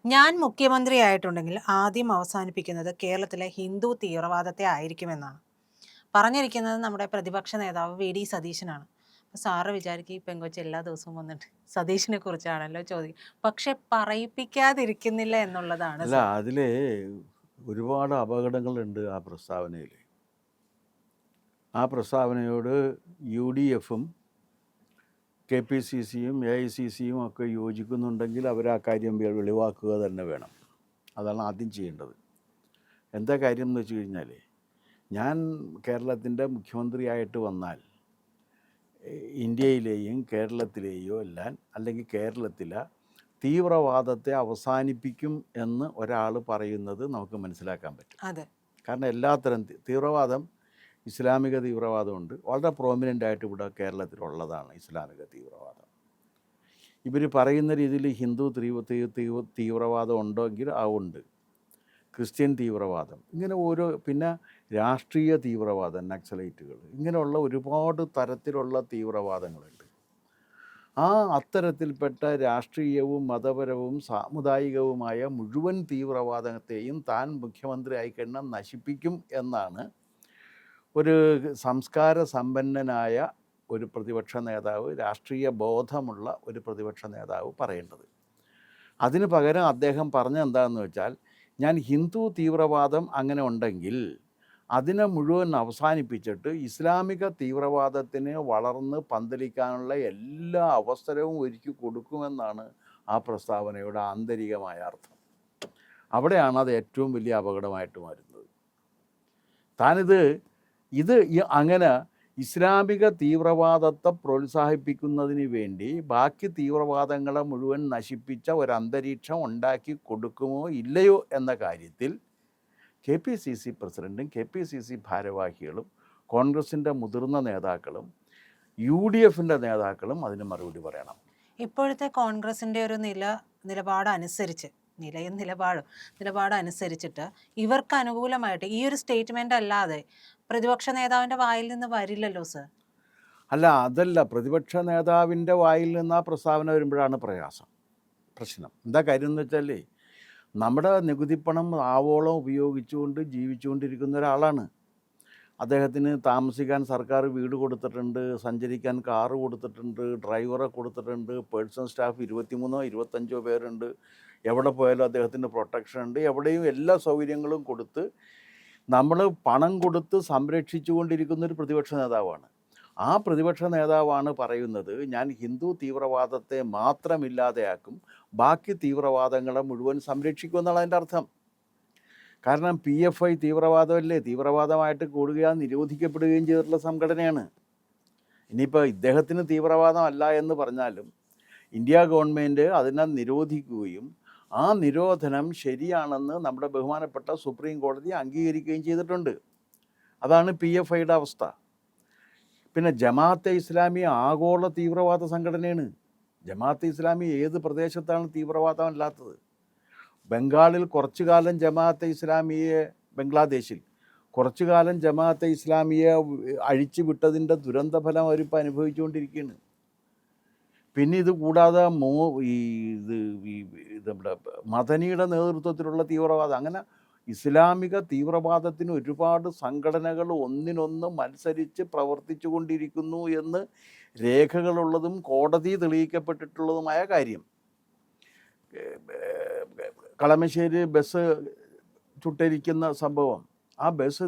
ഞാൻ മുഖ്യമന്ത്രിയായിട്ടുണ്ടെങ്കിൽ ആദ്യം അവസാനിപ്പിക്കുന്നത് കേരളത്തിലെ ഹിന്ദു തീവ്രവാദത്തെ ആയിരിക്കുമെന്നാണ് പറഞ്ഞിരിക്കുന്നത്. നമ്മുടെ പ്രതിപക്ഷ നേതാവ് വി സതീശനാണ്. അപ്പോൾ സാറ് വിചാരിക്കും ഈ പെങ്കൊച്ച് എല്ലാ ദിവസവും വന്നിട്ട് സതീശനെ കുറിച്ചാണല്ലോ ചോദിക്കും. പക്ഷെ പറയിപ്പിക്കാതിരിക്കുന്നില്ല എന്നുള്ളതാണ് അല്ല, സാർ. അതില് ഒരുപാട് അപകടങ്ങളുണ്ട് ആ പ്രസ്താവനയിൽ. ആ പ്രസ്താവനയോട് UDFും KPCCയും AICCയും ഒക്കെ യോജിക്കുന്നുണ്ടെങ്കിൽ അവർ ആ കാര്യം വെളിവാക്കുക തന്നെ വേണം. അതാണ് ആദ്യം ചെയ്യേണ്ടത്. എന്താ കാര്യം എന്ന് വെച്ച് കഴിഞ്ഞാൽ, ഞാൻ കേരളത്തിൻ്റെ മുഖ്യമന്ത്രിയായിട്ട് വന്നാൽ ഇന്ത്യയിലെയും കേരളത്തിലെയോ എല്ലാം, അല്ലെങ്കിൽ കേരളത്തിലെ തീവ്രവാദത്തെ അവസാനിപ്പിക്കും എന്ന് ഒരാൾ പറയുന്നത് നമുക്ക് മനസ്സിലാക്കാൻ പറ്റും. അതെ, കാരണം എല്ലാത്തരം തീവ്രവാദം, ഇസ്ലാമിക തീവ്രവാദമുണ്ട്. വളരെ പ്രോമിനൻ്റ് ആയിട്ട് ഇവിടെ കേരളത്തിലുള്ളതാണ് ഇസ്ലാമിക തീവ്രവാദം. ഇവർ പറയുന്ന രീതിയിൽ ഹിന്ദു തീവ്രവാദം ഉണ്ടെങ്കിൽ ഉണ്ട്, ക്രിസ്ത്യൻ തീവ്രവാദം, ഇങ്ങനെ ഓരോ, പിന്നെ രാഷ്ട്രീയ തീവ്രവാദം, നക്സലൈറ്റുകൾ, ഇങ്ങനെയുള്ള ഒരുപാട് തരത്തിലുള്ള തീവ്രവാദങ്ങളുണ്ട്. ആ അത്തരത്തിൽപ്പെട്ട രാഷ്ട്രീയവും മതപരവും സാമുദായികവുമായ മുഴുവൻ തീവ്രവാദത്തെയും താൻ മുഖ്യമന്ത്രി ആയിക്കഴിഞ്ഞാൽ നശിപ്പിക്കും എന്നാണ് ഒരു സംസ്കാര സമ്പന്നനായ ഒരു പ്രതിപക്ഷ നേതാവ്, രാഷ്ട്രീയ ബോധമുള്ള ഒരു പ്രതിപക്ഷ നേതാവ് പറയേണ്ടത്. അതിന് പകരം അദ്ദേഹം പറഞ്ഞത് എന്താണെന്ന് വെച്ചാൽ, ഞാൻ ഹിന്ദു തീവ്രവാദം അങ്ങനെ ഉണ്ടെങ്കിൽ അതിനെ മുഴുവൻ അവസാനിപ്പിച്ചിട്ട് ഇസ്ലാമിക തീവ്രവാദത്തിന് വളർന്ന് പന്തലിക്കാനുള്ള എല്ലാ അവസരവും ഒരുക്കി കൊടുക്കുമെന്നാണ് ആ പ്രസ്താവനയുടെ ആന്തരികമായ അർത്ഥം. അവിടെയാണ് അത് ഏറ്റവും വലിയ അപകടമായിട്ട് മാറുന്നത്. ഇത് അങ്ങനെ ഇസ്ലാമിക തീവ്രവാദത്തെ പ്രോത്സാഹിപ്പിക്കുന്നതിന് വേണ്ടി ബാക്കി തീവ്രവാദങ്ങളെ മുഴുവൻ നശിപ്പിച്ച ഒരു അന്തരീക്ഷം ഉണ്ടാക്കി കൊടുക്കുമോ ഇല്ലയോ എന്ന കാര്യത്തിൽ KPCC പ്രസിഡൻറ്റും KPCC ഭാരവാഹികളും കോൺഗ്രസിൻ്റെ മുതിർന്ന നേതാക്കളും UDFിൻ്റെ നേതാക്കളും അതിന് മറുപടി പറയണം. ഇപ്പോഴത്തെ കോൺഗ്രസിന്റെ ഒരു നിലപാടനുസരിച്ച് നിലപാടനുസരിച്ചിട്ട് ഇവർക്ക് അനുകൂലമായിട്ട് ഈ ഒരു സ്റ്റേറ്റ്മെന്റ് അല്ലാതെ പ്രതിപക്ഷ നേതാവിന്റെ വായിൽ നിന്ന് വരില്ലല്ലോ സർ. അല്ല, അതല്ല, പ്രതിപക്ഷ നേതാവിൻ്റെ വായിൽ നിന്ന് ആ പ്രസ്താവന വരുമ്പോഴാണ് പ്രശ്നം. എന്താ കാര്യം എന്ന് വെച്ചാൽ, നമ്മുടെ നികുതിപ്പണം ആവോളം ഉപയോഗിച്ചുകൊണ്ട് ജീവിച്ചുകൊണ്ടിരിക്കുന്ന ഒരാളാണ്. അദ്ദേഹത്തിന് താമസിക്കാൻ സർക്കാർ വീട് കൊടുത്തിട്ടുണ്ട്, സഞ്ചരിക്കാൻ കാറ് കൊടുത്തിട്ടുണ്ട്, ഡ്രൈവറെ കൊടുത്തിട്ടുണ്ട്, പേഴ്സണൽ സ്റ്റാഫ് 23-25 പേരുണ്ട്. എവിടെ പോയാലും അദ്ദേഹത്തിന് പ്രൊട്ടക്ഷൻ ഉണ്ട്. എവിടെയും എല്ലാ സൗകര്യങ്ങളും കൊടുത്ത് നമ്മൾ പണം കൊടുത്ത് സംരക്ഷിച്ചു കൊണ്ടിരിക്കുന്ന ഒരു പ്രതിപക്ഷ നേതാവാണ്. ആ പ്രതിപക്ഷ നേതാവാണ് പറയുന്നത്, ഞാൻ ഹിന്ദു തീവ്രവാദത്തെ മാത്രമില്ലാതെയാക്കും, ബാക്കി തീവ്രവാദങ്ങളെ മുഴുവൻ സംരക്ഷിക്കുമെന്നാണ് അതിൻ്റെ അർത്ഥം. കാരണം PFI തീവ്രവാദമല്ലേ, തീവ്രവാദമായിട്ട് കൂടുകയും നിരോധിക്കപ്പെടുകയും ചെയ്തിട്ടുള്ള സംഘടനയാണ്. ഇനിയിപ്പോൾ ഇദ്ദേഹത്തിന് തീവ്രവാദമല്ല എന്ന് പറഞ്ഞാലും ഇന്ത്യ ഗവൺമെൻറ് അതിനെ നിരോധിക്കുകയും ആ നിരോധനം ശരിയാണെന്ന് നമ്മുടെ ബഹുമാനപ്പെട്ട സുപ്രീം കോടതി അംഗീകരിക്കുകയും ചെയ്തിട്ടുണ്ട്. അതാണ് PFIയുടെ അവസ്ഥ. പിന്നെ ജമാഅത്തെ ഇസ്ലാമി ആഗോള തീവ്രവാദ സംഘടനയാണ്. ജമാഅത്തെ ഇസ്ലാമി ഏത് പ്രദേശത്താണ് തീവ്രവാദം അല്ലാത്തത്? ബംഗാളിൽ കുറച്ചു കാലം ജമാഅത്തെ ഇസ്ലാമിയെ, ബംഗ്ലാദേശിൽ കുറച്ചു കാലം ജമാഅത്തെ ഇസ്ലാമിയെ അഴിച്ചു വിട്ടതിൻ്റെ ദുരന്തഫലം അവരിപ്പോൾ അനുഭവിച്ചുകൊണ്ടിരിക്കുകയാണ്. പിന്നെ ഇത് കൂടാതെ നമ്മുടെ മദനിയുടെ നേതൃത്വത്തിലുള്ള തീവ്രവാദം, അങ്ങനെ ഇസ്ലാമിക തീവ്രവാദത്തിന് ഒരുപാട് സംഘടനകൾ ഒന്നിനൊന്ന് മത്സരിച്ച് പ്രവർത്തിച്ചു കൊണ്ടിരിക്കുന്നു എന്ന് രേഖകളുള്ളതും കോടതി തെളിയിക്കപ്പെട്ടിട്ടുള്ളതുമായ കാര്യം. കളമശ്ശേരി ബസ് ചുട്ടരിക്കുന്ന സംഭവം, ആ ബസ്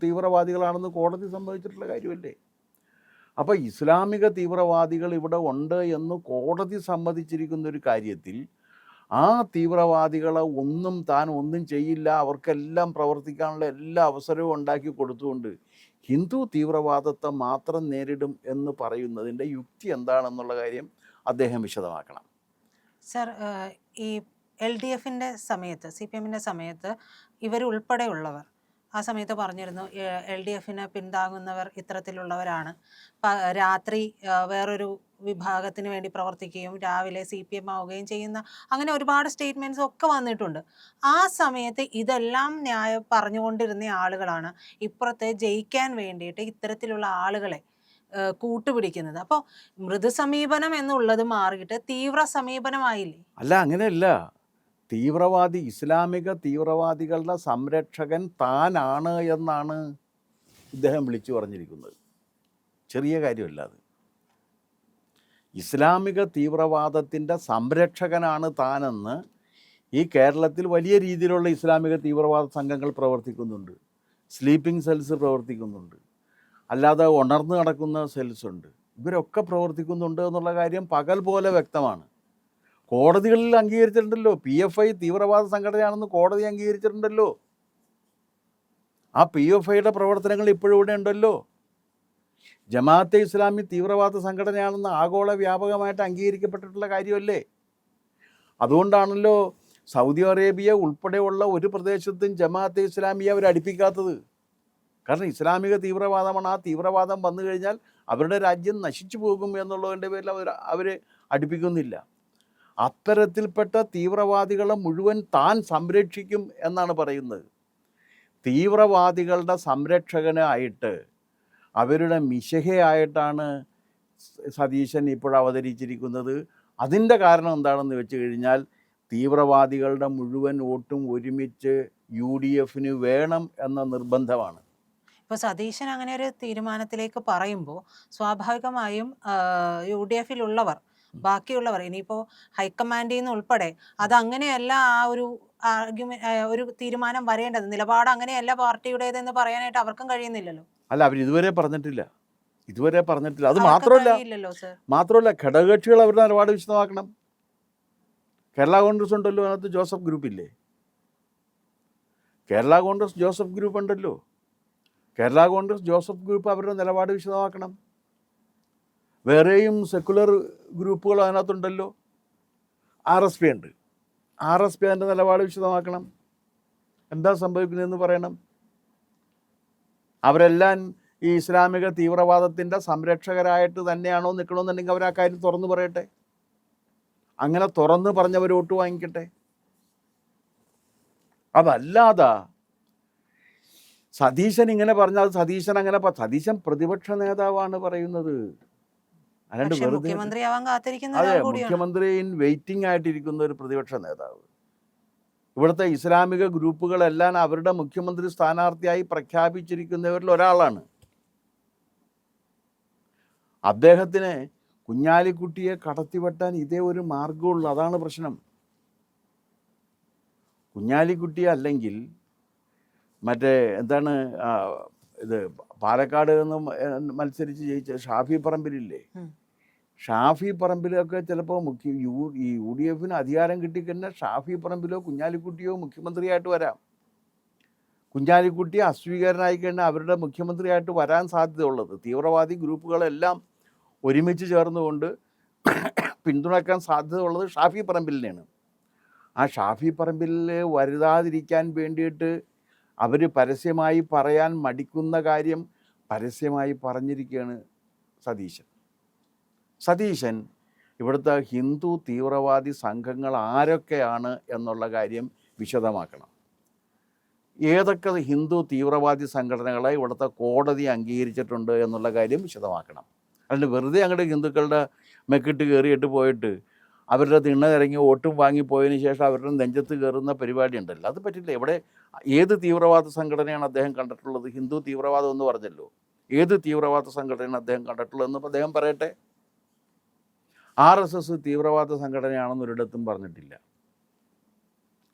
തീവ്രവാദികളാണെന്ന് കോടതി സമ്മതിച്ചിട്ടുള്ള കാര്യമല്ലേ? അപ്പോൾ ഇസ്ലാമിക തീവ്രവാദികൾ ഇവിടെ ഉണ്ട് എന്ന് കോടതി സമ്മതിച്ചിരിക്കുന്ന ഒരു കാര്യത്തിൽ ആ തീവ്രവാദികളെ താൻ ഒന്നും ചെയ്യില്ല, അവർക്കെല്ലാം പ്രവർത്തിക്കാനുള്ള എല്ലാ അവസരവും ഉണ്ടാക്കി കൊടുത്തുകൊണ്ട് ഹിന്ദു തീവ്രവാദത്തെ മാത്രം നേരിടും എന്ന് പറയുന്നതിൻ്റെ യുക്തി എന്താണെന്നുള്ള കാര്യം അദ്ദേഹം വിശദമാക്കണം. സർ, ഈ LDFിൻ്റെ സമയത്ത്, CPMൻ്റെ സമയത്ത് ഇവരുൾപ്പെടെയുള്ളവർ ആ സമയത്ത് പറഞ്ഞിരുന്നു, LDFിന് പിന്താങ്ങുന്നവർ ഇത്തരത്തിലുള്ളവരാണ്, രാത്രി വേറൊരു വിഭാഗത്തിന് വേണ്ടി പ്രവർത്തിക്കുകയും രാവിലെ CPM ആവുകയും ചെയ്യുന്ന, അങ്ങനെ ഒരുപാട് സ്റ്റേറ്റ്മെൻറ്റ്സ് ഒക്കെ വന്നിട്ടുണ്ട്. ആ സമയത്ത് ഇതെല്ലാം പറഞ്ഞുകൊണ്ടിരുന്ന ആളുകളാണ് ഇപ്പുറത്തെ ജയിക്കാൻ വേണ്ടിയിട്ട് ഇത്തരത്തിലുള്ള ആളുകളെ കൂട്ടുപിടിക്കുന്നത്. അപ്പോൾ മൃദു സമീപനം എന്നുള്ളത് മാറിയിട്ട് തീവ്ര സമീപനമായില്ലേ? അല്ല, അങ്ങനെയല്ല. ഇസ്ലാമിക തീവ്രവാദികളുടെ സംരക്ഷകൻ താനാണ് എന്നാണ് ഇദ്ദേഹം വിളിച്ചു പറഞ്ഞിരിക്കുന്നത്. ചെറിയ കാര്യമല്ല അത്. ഇസ്ലാമിക തീവ്രവാദത്തിൻ്റെ സംരക്ഷകനാണ് താനെന്ന് ഈ കേരളത്തിൽ വലിയ രീതിയിലുള്ള ഇസ്ലാമിക തീവ്രവാദ സംഘങ്ങൾ പ്രവർത്തിക്കുന്നുണ്ട്. സ്ലീപ്പിംഗ് സെൽസ് പ്രവർത്തിക്കുന്നുണ്ട്, അല്ലാതെ ഉണർന്നു നടക്കുന്ന സെൽസ് ഉണ്ട്. ഇവരൊക്കെ പ്രവർത്തിക്കുന്നുണ്ട് എന്നുള്ള കാര്യം പകൽ പോലെ വ്യക്തമാണ്. കോടതികളിൽ അംഗീകരിച്ചിട്ടുണ്ടല്ലോ. PFI തീവ്രവാദ സംഘടനയാണെന്ന് കോടതി അംഗീകരിച്ചിട്ടുണ്ടല്ലോ. ആ PFIയുടെ പ്രവർത്തനങ്ങൾ ഇപ്പോഴും ഇവിടെ ഉണ്ടല്ലോ. ജമാഅത്തെ ഇസ്ലാമി തീവ്രവാദ സംഘടനയാണെന്ന് ആഗോള വ്യാപകമായിട്ട് അംഗീകരിക്കപ്പെട്ടിട്ടുള്ള കാര്യമല്ലേ. അതുകൊണ്ടാണല്ലോ സൗദി അറേബ്യ ഉൾപ്പെടെയുള്ള ഒരു പ്രദേശത്തും ജമാഅത്തെ ഇസ്ലാമിയെ അവർ അടുപ്പിക്കാത്തത്. കാരണം ഇസ്ലാമിക തീവ്രവാദമാണ്. ആ തീവ്രവാദം വന്നു കഴിഞ്ഞാൽ അവരുടെ രാജ്യം നശിച്ചു പോകും എന്നുള്ളതിൻ്റെ പേരിൽ അവർ അടുപ്പിക്കുന്നില്ല. അത്തരത്തിൽപ്പെട്ട തീവ്രവാദികളെ മുഴുവൻ താൻ സംരക്ഷിക്കും എന്നാണ് പറയുന്നത്. തീവ്രവാദികളുടെ സംരക്ഷകനായിട്ട്, അവരുടെ മിശഹയായിട്ടാണ് സതീശൻ ഇപ്പോൾ അവതരിച്ചിരിക്കുന്നത്. അതിൻ്റെ കാരണം എന്താണെന്ന് വെച്ച് കഴിഞ്ഞാൽ തീവ്രവാദികളുടെ മുഴുവൻ വോട്ടും ഒരുമിച്ച് UDFന് വേണം എന്ന നിർബന്ധമാണ്. ഇപ്പോൾ സതീശൻ അങ്ങനെ ഒരു തീരുമാനത്തിലേക്ക് പറയുമ്പോൾ സ്വാഭാവികമായും UDFിലുള്ളവർ, ബാക്കിയുള്ളവർ, ഇനിയിപ്പോൾ ഹൈക്കമാൻഡിൽ നിന്ന് ഉൾപ്പെടെ അതങ്ങനെയല്ല ആ ഒരു ഒരു തീരുമാനം വരേണ്ടത്, നിലപാട് അങ്ങനെയല്ല പാർട്ടിയുടേതെന്ന് പറയാനായിട്ട് അവർക്കും കഴിയുന്നില്ലല്ലോ. അല്ല, അവർ ഇതുവരെ പറഞ്ഞിട്ടില്ല. അത് അവർക്ക് കഴിയില്ലല്ലോ സർ. മാത്രമല്ല ഘടകകക്ഷികൾ അവരുടെ നിലപാട് വിശദമാക്കണം. കേരള കോൺഗ്രസ് ഉണ്ടല്ലോ, അതിനകത്ത് ജോസഫ് ഗ്രൂപ്പ് ഇല്ലേ? കേരള കോൺഗ്രസ് ജോസഫ് ഗ്രൂപ്പ് ഉണ്ടല്ലോ. കേരള കോൺഗ്രസ് ജോസഫ് ഗ്രൂപ്പ് അവരുടെ നിലപാട് വിശദമാക്കണം. വേറെയും സെക്കുലർ ഗ്രൂപ്പുകൾ അതിനകത്തുണ്ടല്ലോ. RSP ഉണ്ട്. RSP അതിൻ്റെ നിലപാട് വിശദമാക്കണം. എന്താ സംഭവിക്കുന്നതെന്ന് പറയണം. അവരെല്ലാം ഈ ഇസ്ലാമിക തീവ്രവാദത്തിൻ്റെ സംരക്ഷകരായിട്ട് തന്നെയാണോ നിൽക്കണമെന്നുണ്ടെങ്കിൽ അവർ ആ കാര്യം തുറന്നു പറയട്ടെ. അങ്ങനെ തുറന്ന് പറഞ്ഞവർ വോട്ട് വാങ്ങിക്കട്ടെ. അതല്ലാതെ സതീശൻ ഇങ്ങനെ പറഞ്ഞാൽ സതീശൻ പ്രതിപക്ഷ നേതാവാണ് പറയുന്നത്. അല്ലാണ്ട് പക്ഷെ വെറുതെ മുഖ്യമന്ത്രിയാവാൻ കാത്തിരിക്കുന്ന അതെ, ഒരാൾ കൂടിയാണ്. മുഖ്യമന്ത്രി ഇൻ വെയിറ്റിംഗ് ആയിട്ടിരിക്കുന്ന ഒരു പ്രതിപക്ഷ നേതാവ്. ഇവിടുത്തെ ഇസ്ലാമിക ഗ്രൂപ്പുകളെല്ലാം അവരുടെ മുഖ്യമന്ത്രി സ്ഥാനാർത്ഥിയായി പ്രഖ്യാപിച്ചിരിക്കുന്നവരിൽ ഒരാളാണ്. അദ്ദേഹത്തിന് കുഞ്ഞാലിക്കുട്ടിയെ കടത്തിവെട്ടാൻ ഇതേ ഒരു മാർഗമുള്ളൂ. അതാണ് പ്രശ്നം. കുഞ്ഞാലിക്കുട്ടി അല്ലെങ്കിൽ മറ്റേ എന്താണ് ഇത് പാലക്കാട് നിന്ന് മത്സരിച്ച് ജയിച്ച ഷാഫി പറമ്പിലില്ലേ? ഷാഫി പറമ്പിലൊക്കെ ചിലപ്പോൾ ഈ UDFന് അധികാരം കിട്ടിക്കഴിഞ്ഞാൽ ഷാഫി പറമ്പിലോ കുഞ്ഞാലിക്കുട്ടിയോ മുഖ്യമന്ത്രിയായിട്ട് വരാം. കുഞ്ഞാലിക്കുട്ടി അസ്വീകാരനായി കഴിഞ്ഞാൽ അവരുടെ മുഖ്യമന്ത്രിയായിട്ട് വരാൻ സാധ്യതയുള്ളത് തീവ്രവാദി ഗ്രൂപ്പുകളെല്ലാം ഒരുമിച്ച് ചേർന്നുകൊണ്ട് പിന്തുണയ്ക്കാൻ സാധ്യതയുള്ളത് ഷാഫി പറമ്പിലിനെയാണ്. ആ ഷാഫി പറമ്പിൽ വരുതാതിരിക്കാൻ വേണ്ടിയിട്ട് അവർ പരസ്യമായി പറയാൻ മടിക്കുന്ന കാര്യം പരസ്യമായി പറഞ്ഞിരിക്കുകയാണ് സതീശൻ. ഇവിടുത്തെ ഹിന്ദു തീവ്രവാദി സംഘങ്ങൾ ആരൊക്കെയാണ് എന്നുള്ള കാര്യം വിശദമാക്കണം. ഏതൊക്കെ ഹിന്ദു തീവ്രവാദി സംഘടനകളെ ഇവിടുത്തെ കോടതി അംഗീകരിച്ചിട്ടുണ്ട് എന്നുള്ള കാര്യം വിശദമാക്കണം. അല്ലാണ്ട് വെറുതെ അങ്ങോട്ട് ഹിന്ദുക്കളുടെ മെക്കിട്ട് കയറിയിട്ട് പോയിട്ട് അവരുടെ തിണ്ണതിറങ്ങി വോട്ടും വാങ്ങിപ്പോയതിന് ശേഷം അവരുടെ നെഞ്ചത്ത് കയറുന്ന പരിപാടി ഉണ്ടല്ലോ, അത് പറ്റില്ല. ഇവിടെ ഏത് തീവ്രവാദ സംഘടനയാണ് അദ്ദേഹം കണ്ടിട്ടുള്ളത്? ഹിന്ദു തീവ്രവാദം എന്ന് പറഞ്ഞല്ലോ. ഏത് തീവ്രവാദ സംഘടനയാണ് അദ്ദേഹം കണ്ടിട്ടുള്ളതെന്ന് അദ്ദേഹം പറയട്ടെ. RSS തീവ്രവാദ സംഘടനയാണെന്ന് ഒരിടത്തും പറഞ്ഞിട്ടില്ല,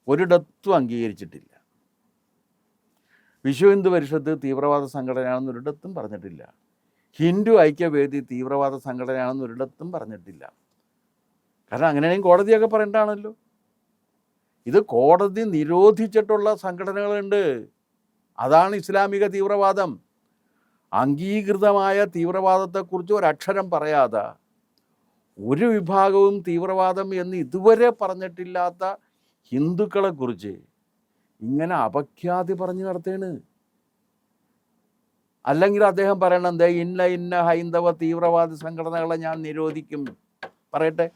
ഒരിടത്തും അംഗീകരിച്ചിട്ടില്ല. വിശ്വ ഹിന്ദു പരിഷത്ത് തീവ്രവാദ സംഘടനയാണെന്ന് ഒരിടത്തും പറഞ്ഞിട്ടില്ല. ഹിന്ദു ഐക്യവേദി തീവ്രവാദ സംഘടനയാണെന്ന് ഒരിടത്തും പറഞ്ഞിട്ടില്ല. കാരണം അങ്ങനെയാണെങ്കിൽ കോടതിയൊക്കെ പറയേണ്ടതാണല്ലോ. ഇത് കോടതി നിരോധിച്ചിട്ടുള്ള സംഘടനകളുണ്ട്. അതാണ് ഇസ്ലാമിക തീവ്രവാദം. അംഗീകൃതമായ തീവ്രവാദത്തെക്കുറിച്ച് ഒരക്ഷരം പറയാതെ ഒരു വിഭാഗവും തീവ്രവാദം എന്ന് ഇതുവരെ പറഞ്ഞിട്ടില്ലാത്ത ഹിന്ദുക്കളെക്കുറിച്ച് ഇങ്ങനെ അപഖ്യാതി പറഞ്ഞു നടത്തേണ്. അല്ലെങ്കിൽ അദ്ദേഹം പറയണം, എന്താ ഇന്ന ഹൈന്ദവ തീവ്രവാദി സംഘടനകളെ ഞാൻ നിരോധിക്കും പറയട്ടെ.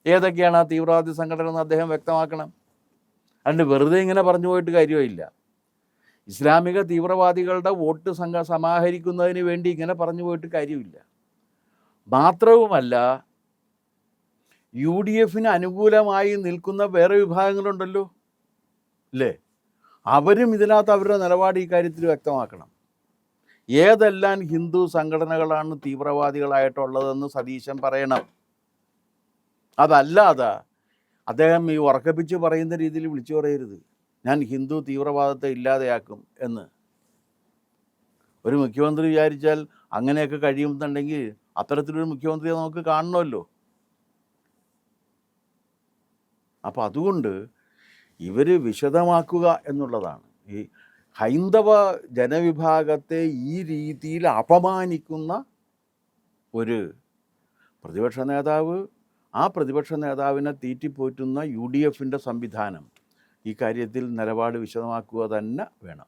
ഏതൊക്കെയാണ് ആ തീവ്രവാദി സംഘടന എന്ന് അദ്ദേഹം വ്യക്തമാക്കണം. അതുകൊണ്ട് വെറുതെ ഇങ്ങനെ പറഞ്ഞു പോയിട്ട് കാര്യമില്ല. ഇസ്ലാമിക തീവ്രവാദികളുടെ വോട്ട് സമാഹരിക്കുന്നതിന് വേണ്ടി ഇങ്ങനെ പറഞ്ഞു പോയിട്ട് കാര്യമില്ല. മാത്രവുമല്ല, UDF അനുകൂലമായി നിൽക്കുന്ന വേറെ വിഭാഗങ്ങളുണ്ടല്ലോ, അല്ലേ? അവരും ഇതിനകത്ത് അവരുടെ നിലപാട് ഈ കാര്യത്തിൽ വ്യക്തമാക്കണം. ഏതെല്ലാം ഹിന്ദു സംഘടനകളാണ് തീവ്രവാദികളായിട്ടുള്ളതെന്ന് സതീശൻ പറയണം. അതല്ലാതെ അദ്ദേഹം ഈ ഉറക്കപ്പിച്ച് പറയുന്ന രീതിയിൽ വിളിച്ചു പറയരുത്, ഞാൻ ഹിന്ദു തീവ്രവാദത്തെ ഇല്ലാതെയാക്കും എന്ന്. ഒരു മുഖ്യമന്ത്രി വിചാരിച്ചാൽ അങ്ങനെയൊക്കെ കഴിയുമെന്നുണ്ടെങ്കിൽ അത്തരത്തിലൊരു മുഖ്യമന്ത്രിയെ നമുക്ക് കാണണമല്ലോ. അപ്പോൾ അതുകൊണ്ട് ഇവർ വിശദമാക്കുക എന്നുള്ളതാണ്. ഈ ഹൈന്ദവ ജനവിഭാഗത്തെ ഈ രീതിയിൽ അപമാനിക്കുന്ന ഒരു പ്രതിപക്ഷ നേതാവ്, ആ പ്രതിപക്ഷ നേതാവിനെ തീറ്റിപ്പോറ്റുന്ന UDF സംവിധാനം ഈ കാര്യത്തിൽ നിലപാട് വിശദമാക്കുക തന്നെ വേണം.